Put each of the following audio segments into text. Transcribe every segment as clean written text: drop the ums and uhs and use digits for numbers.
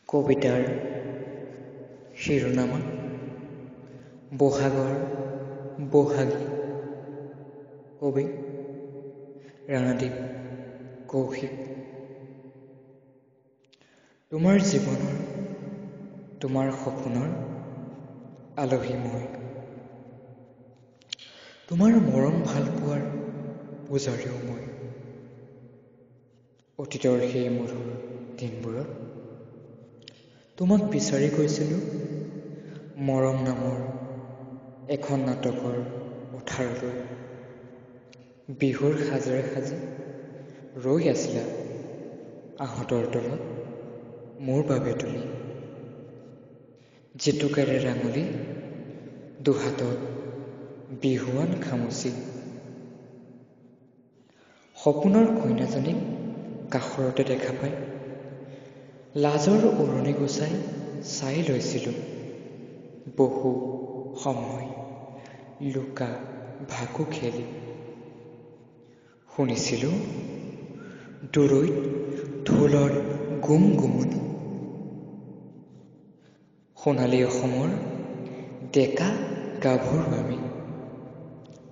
কবিতাৰ শিৰোনামা বহাগৰ বহাগী। কবি ৰাণাদ্বীপ কৌশিক। তোমাৰ জীৱনৰ তোমাৰ সপোনৰ আলহী মই, তোমাৰ মৰম ভাল পোৱাৰ পূজাৰীও মই। অতীতৰ সেই মধুৰ দিনবোৰত তোমাক বিচাৰি গৈছিলোঁ মৰম নামৰ এখন নাটকৰ পথাৰলৈ। বিহুৰ সাজেৰে সাজি ৰৈ আছিলা আহঁতৰ তলত মোৰ বাবে তুমি। জেতুকাৰে ৰাঙলী দুহাতত বিহুৱান খামুচি। সপোনৰ কইনাজনীক কাষৰতে দেখা পাই লাজৰ ওৰণি গুচাই চাই লৈছিলোঁ বহু সময় লুকা ভাকু খেলি। শুনিছিলোঁ দূৰৈত ঢোলৰ গুম গুমনি। সোণালী অসমৰ ডেকা গাভৰু আমি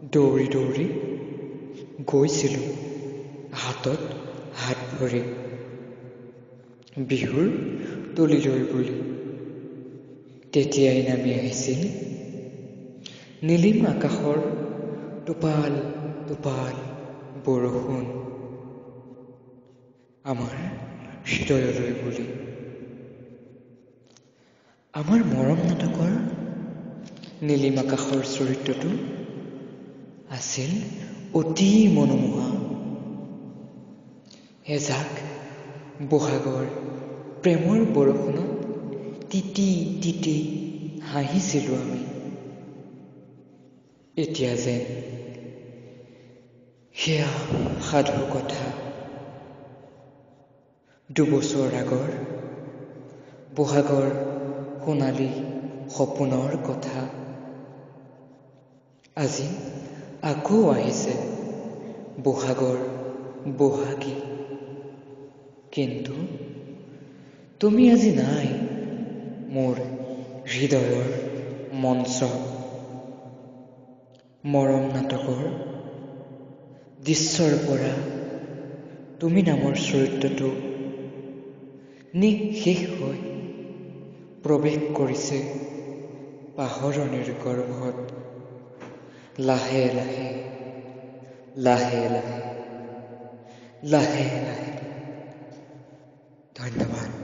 দৌৰি দৌৰি গৈছিলোঁ হাতত হাত ভৰি বিহুৰ তলিলৈ বুলি। তেতিয়াই নামি আহিছিল নীলিম আকাশৰ টোপাল টোপাল বৰষুণ আমাৰ হৃদয়লৈ বুলি। আমাৰ মৰম নাটকৰ নীলিম আকাশৰ চৰিত্ৰটো আছিল অতি মনোমোহা। এজাক বহাগৰ প্ৰেমৰ বৰষুণত তিতি তিতি হাঁহিছিলোঁ আমি। এতিয়া যেন সেয়া সাধু কথা। দুবছৰ আগৰ বহাগৰ সোণালী সপোনৰ কথা আজি আকৌ আহিছে বহাগৰ বহাগী। কিন্তু তুমি আজি নাই মোৰ হৃদয়ৰ মঞ্চত। মৰম নাটকৰ দৃশ্যৰ পৰা তুমি নামৰ চৰিত্ৰটো নিঃশেষ হৈ প্ৰৱেশ কৰিছে পাহৰণিৰ গৰ্ভত। লাহে লাহে লাহে লাহে লাহে লাহে। ধন্যবাদ।